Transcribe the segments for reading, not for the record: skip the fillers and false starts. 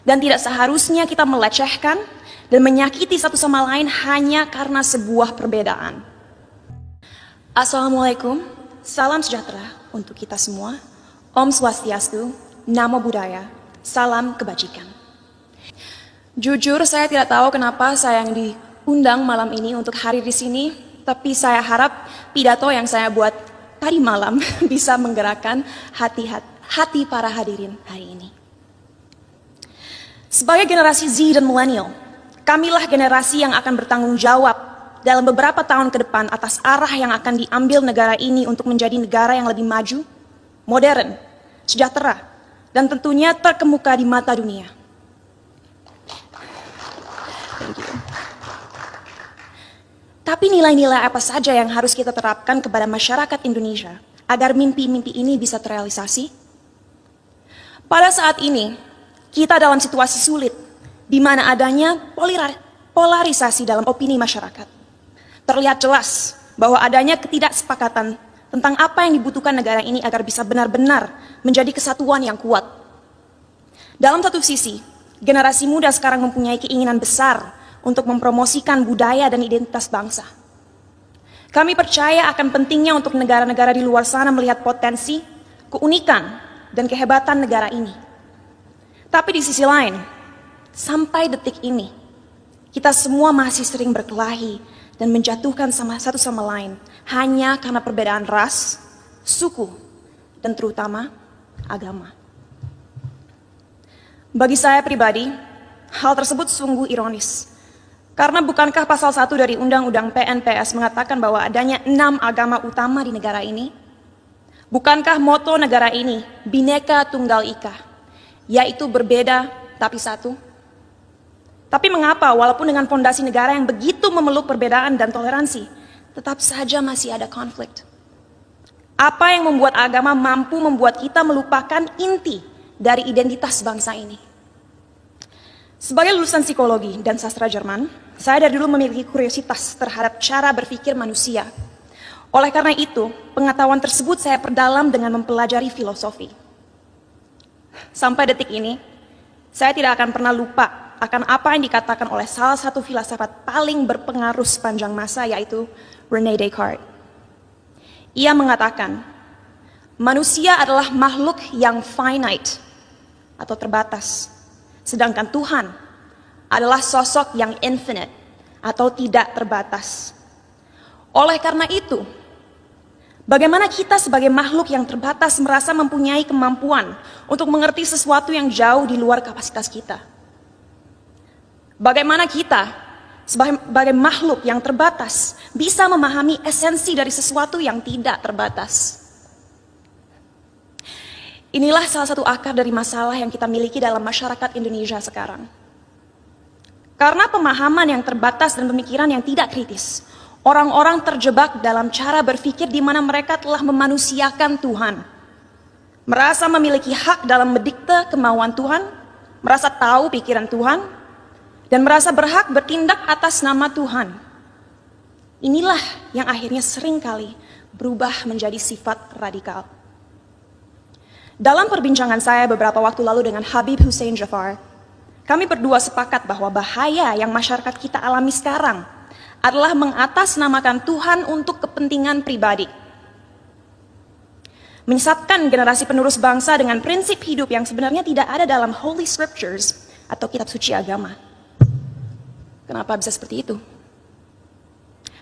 Dan tidak seharusnya kita melecehkan dan menyakiti satu sama lain hanya karena sebuah perbedaan. Assalamualaikum, salam sejahtera untuk kita semua. Om Swastiastu, Namo Buddhaya, salam kebajikan. Jujur saya tidak tahu kenapa saya yang diundang malam ini untuk hadir di sini, tapi saya harap pidato yang saya buat tadi malam bisa menggerakkan hati para hadirin hari ini. Sebagai generasi Z dan milenial, kamilah generasi yang akan bertanggung jawab dalam beberapa tahun ke depan atas arah yang akan diambil negara ini untuk menjadi negara yang lebih maju, modern, sejahtera, dan tentunya terkemuka di mata dunia. Thank you. Tapi nilai-nilai apa saja yang harus kita terapkan kepada masyarakat Indonesia agar mimpi-mimpi ini bisa terrealisasi? Pada saat ini, kita dalam situasi sulit, di mana adanya polarisasi dalam opini masyarakat. Terlihat jelas bahwa adanya ketidaksepakatan tentang apa yang dibutuhkan negara ini agar bisa benar-benar menjadi kesatuan yang kuat. Dalam satu sisi, generasi muda sekarang mempunyai keinginan besar untuk mempromosikan budaya dan identitas bangsa. Kami percaya akan pentingnya untuk negara-negara di luar sana melihat potensi, keunikan, dan kehebatan negara ini. Tapi di sisi lain, sampai detik ini, kita semua masih sering berkelahi dan menjatuhkan satu sama lain hanya karena perbedaan ras, suku, dan terutama agama. Bagi saya pribadi, hal tersebut sungguh ironis. Karena bukankah pasal 1 dari Undang-Undang PNPS mengatakan bahwa adanya 6 agama utama di negara ini? Bukankah moto negara ini, Bhinneka Tunggal Ika, yaitu berbeda tapi satu? Tapi mengapa walaupun dengan fondasi negara yang begitu memeluk perbedaan dan toleransi, tetap saja masih ada konflik? Apa yang membuat agama mampu membuat kita melupakan inti dari identitas bangsa ini? Sebagai lulusan psikologi dan sastra Jerman, saya dari dulu memiliki kuriositas terhadap cara berpikir manusia. Oleh karena itu, pengetahuan tersebut saya perdalam dengan mempelajari filosofi. Sampai detik ini, saya tidak akan pernah lupa akan apa yang dikatakan oleh salah satu filsafat paling berpengaruh sepanjang masa, yaitu René Descartes. Ia mengatakan, manusia adalah makhluk yang finite atau terbatas, sedangkan Tuhan adalah sosok yang infinite atau tidak terbatas. Oleh karena itu, bagaimana kita sebagai makhluk yang terbatas merasa mempunyai kemampuan untuk mengerti sesuatu yang jauh di luar kapasitas kita? Bagaimana kita sebagai makhluk yang terbatas bisa memahami esensi dari sesuatu yang tidak terbatas? Inilah salah satu akar dari masalah yang kita miliki dalam masyarakat Indonesia sekarang. Karena pemahaman yang terbatas dan pemikiran yang tidak kritis, orang-orang terjebak dalam cara berpikir di mana mereka telah memanusiakan Tuhan. Merasa memiliki hak dalam mendikte kemauan Tuhan, merasa tahu pikiran Tuhan, dan merasa berhak bertindak atas nama Tuhan. Inilah yang akhirnya seringkali berubah menjadi sifat radikal. Dalam perbincangan saya beberapa waktu lalu dengan Habib Hussein Jafar, kami berdua sepakat bahwa bahaya yang masyarakat kita alami sekarang adalah mengatasnamakan Tuhan untuk kepentingan pribadi. Menyesatkan generasi penerus bangsa dengan prinsip hidup yang sebenarnya tidak ada dalam Holy Scriptures atau kitab suci agama. Kenapa bisa seperti itu?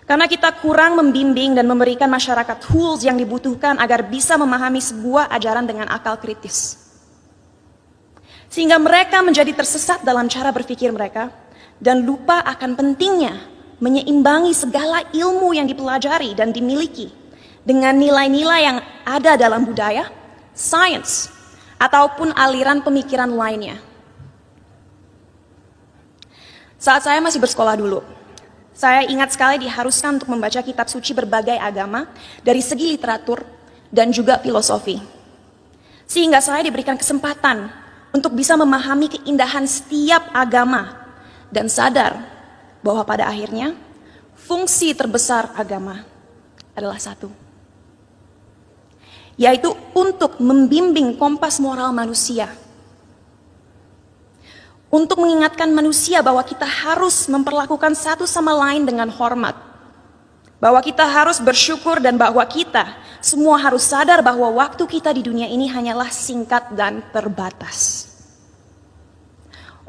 Karena kita kurang membimbing dan memberikan masyarakat tools yang dibutuhkan agar bisa memahami sebuah ajaran dengan akal kritis. Sehingga mereka menjadi tersesat dalam cara berpikir mereka dan lupa akan pentingnya menyeimbangi segala ilmu yang dipelajari dan dimiliki dengan nilai-nilai yang ada dalam budaya, sains, ataupun aliran pemikiran lainnya. Saat saya masih bersekolah dulu, saya ingat sekali diharuskan untuk membaca kitab suci berbagai agama dari segi literatur dan juga filosofi. Sehingga saya diberikan kesempatan untuk bisa memahami keindahan setiap agama dan sadar bahwa pada akhirnya fungsi terbesar agama adalah satu, yaitu untuk membimbing kompas moral manusia, untuk mengingatkan manusia bahwa kita harus memperlakukan satu sama lain dengan hormat, bahwa kita harus bersyukur, dan bahwa kita semua harus sadar bahwa waktu kita di dunia ini hanyalah singkat dan terbatas.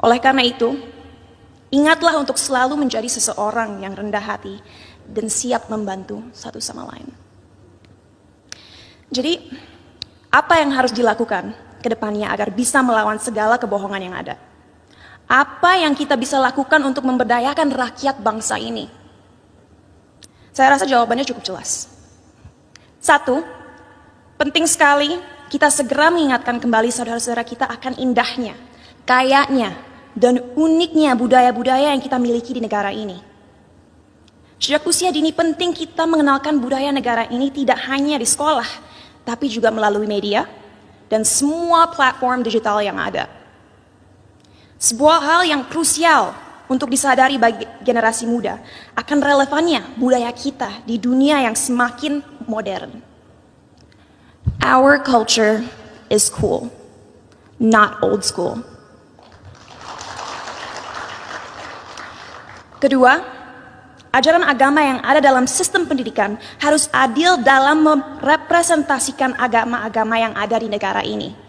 Oleh karena itu, ingatlah untuk selalu menjadi seseorang yang rendah hati dan siap membantu satu sama lain. Jadi, apa yang harus dilakukan ke depannya agar bisa melawan segala kebohongan yang ada? Apa yang kita bisa lakukan untuk memberdayakan rakyat bangsa ini? Saya rasa jawabannya cukup jelas. Satu, penting sekali kita segera mengingatkan kembali saudara-saudara kita akan indahnya, kayanya, dan uniknya budaya-budaya yang kita miliki di negara ini. Sejak usia dini penting kita mengenalkan budaya negara ini tidak hanya di sekolah, tapi juga melalui media dan semua platform digital yang ada. Sebuah hal yang krusial untuk disadari bagi generasi muda akan relevannya budaya kita di dunia yang semakin modern. Our culture is cool, not old school. Kedua, ajaran agama yang ada dalam sistem pendidikan harus adil dalam merepresentasikan agama-agama yang ada di negara ini.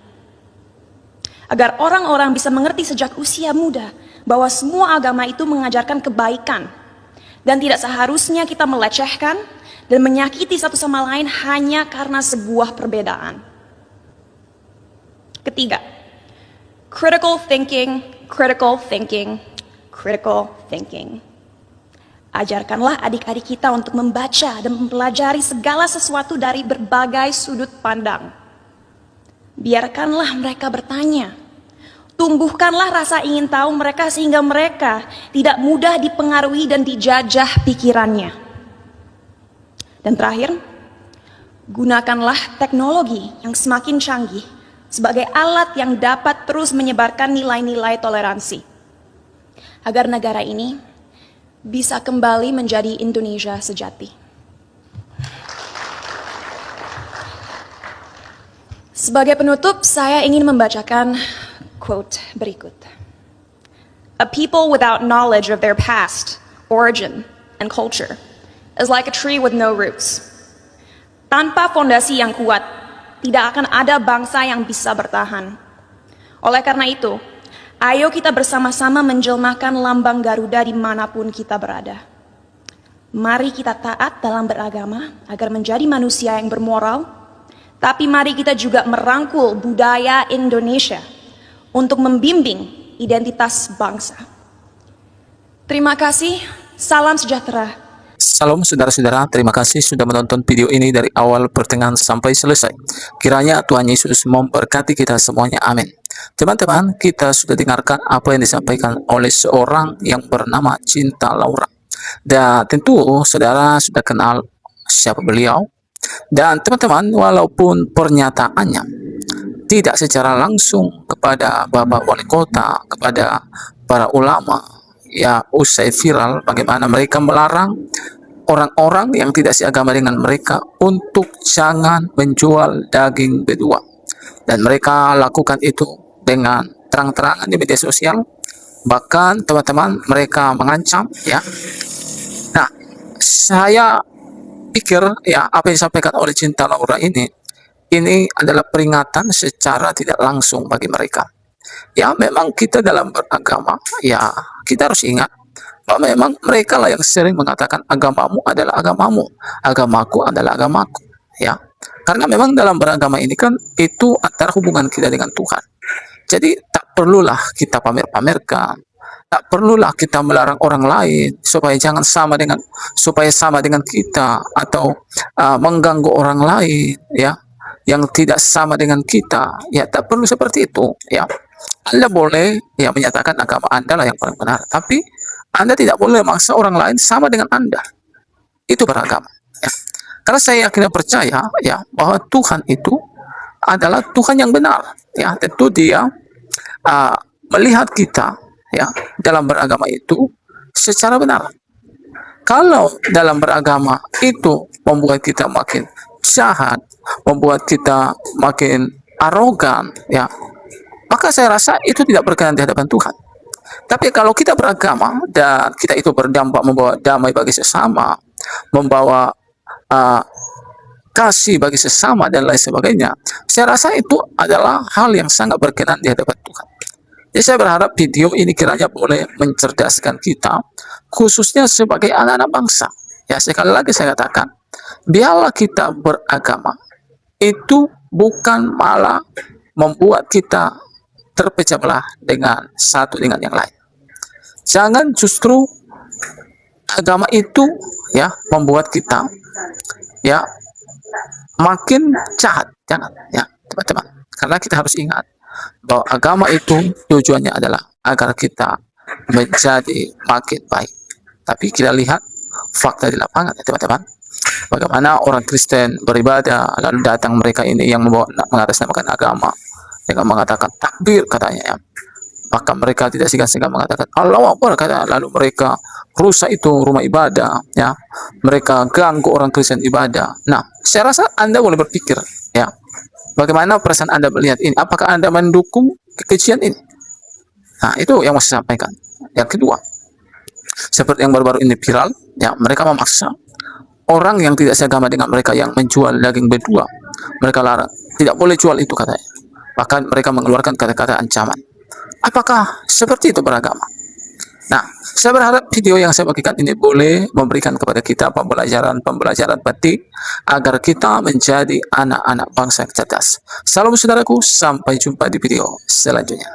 Agar orang-orang bisa mengerti sejak usia muda bahwa semua agama itu mengajarkan kebaikan dan tidak seharusnya kita melecehkan dan menyakiti satu sama lain hanya karena sebuah perbedaan. Ketiga, critical thinking, critical thinking, critical thinking. Ajarkanlah adik-adik kita untuk membaca dan mempelajari segala sesuatu dari berbagai sudut pandang. Biarkanlah mereka bertanya. Tumbuhkanlah rasa ingin tahu mereka sehingga mereka tidak mudah dipengaruhi dan dijajah pikirannya. Dan terakhir, gunakanlah teknologi yang semakin canggih sebagai alat yang dapat terus menyebarkan nilai-nilai toleransi. Agar negara ini bisa kembali menjadi Indonesia sejati. Sebagai penutup, saya ingin membacakan quote berikut. A people without knowledge of their past, origin, and culture is like a tree with no roots. Tanpa fondasi yang kuat, tidak akan ada bangsa yang bisa bertahan. Oleh karena itu, ayo kita bersama-sama menjelmakan lambang Garuda dimanapun kita berada. Mari kita taat dalam beragama agar menjadi manusia yang bermoral, tapi mari kita juga merangkul budaya Indonesia untuk membimbing identitas bangsa. Terima kasih, salam sejahtera. Salam saudara-saudara, terima kasih sudah menonton video ini dari awal pertengahan sampai selesai. Kiranya Tuhan Yesus memberkati kita semuanya, amin. Teman-teman, kita sudah dengarkan apa yang disampaikan oleh seorang yang bernama Cinta Laura. Dan tentu saudara sudah kenal siapa beliau. Dan teman-teman, walaupun pernyataannya tidak secara langsung kepada Bapak Wali Kota, kepada para ulama, ya usai viral bagaimana mereka melarang orang-orang yang tidak seagama dengan mereka untuk jangan menjual daging berdua. Dan mereka lakukan itu dengan terang-terangan di media sosial. Bahkan teman-teman mereka mengancam, ya. Nah, saya pikir ya apa yang disampaikan oleh Cinta Laura ini adalah peringatan secara tidak langsung bagi mereka. Ya, memang kita dalam beragama, ya kita harus ingat bahwa memang mereka lah yang sering mengatakan agamamu adalah agamamu, agamaku adalah agamaku, ya. Karena memang dalam beragama ini kan itu antara hubungan kita dengan Tuhan. Jadi tak perlulah kita pamer-pamerkan, tak perlulah kita melarang orang lain supaya sama dengan kita atau mengganggu orang lain, ya, yang tidak sama dengan kita. Ya, tak perlu seperti itu, ya. Anda boleh ya menyatakan agama Anda lah yang paling benar, tapi Anda tidak boleh memaksa orang lain sama dengan Anda. Itu beragama, ya. Karena saya yakin dan percaya ya bahwa Tuhan itu adalah Tuhan yang benar, ya. Tentu Dia melihat kita ya dalam beragama itu secara benar. Kalau dalam beragama itu membuat kita makin jahat, membuat kita makin arogan, ya, maka saya rasa itu tidak berkenan di hadapan Tuhan. Tapi kalau kita beragama dan kita itu berdampak membawa damai bagi sesama, membawa uh, kasih bagi sesama dan lain sebagainya, saya rasa itu adalah hal yang sangat berkenan di hadapan Tuhan. Jadi saya berharap video ini kiranya boleh mencerdaskan kita, khususnya sebagai anak-anak bangsa. Ya, sekali lagi saya katakan, biarlah kita beragama, itu bukan malah membuat kita terpecah belah dengan satu dengan yang lain. Jangan justru agama itu ya membuat kita ya makin jahat. Jangan ya teman-teman. Karena kita harus ingat bahwa agama itu tujuannya adalah agar kita menjadi makin baik. Tapi kita lihat fakta di lapangan ya teman-teman. Bagaimana orang Kristen beribadah, lalu datang mereka ini yang mengatasnamakan agama dengan mengatakan takbir katanya ya. Maka mereka tidak segan-segan mengatakan Allahu Akbar kata, lalu mereka rusak itu rumah ibadah ya. Mereka ganggu orang Kristen ibadah. Nah, saya rasa Anda boleh berpikir ya. Bagaimana perasaan Anda melihat ini? Apakah Anda mendukung kekejian ini? Nah, itu yang mau saya sampaikan. Yang kedua, seperti yang baru-baru ini viral ya, mereka memaksa orang yang tidak seagama dengan mereka yang menjual daging berdua, mereka larang, tidak boleh jual itu katanya. Bahkan mereka mengeluarkan kata-kata ancaman. Apakah seperti itu beragama? Nah, saya berharap video yang saya bagikan ini boleh memberikan kepada kita pembelajaran penting agar kita menjadi anak-anak bangsa yang cerdas. Salam saudaraku, sampai jumpa di video selanjutnya.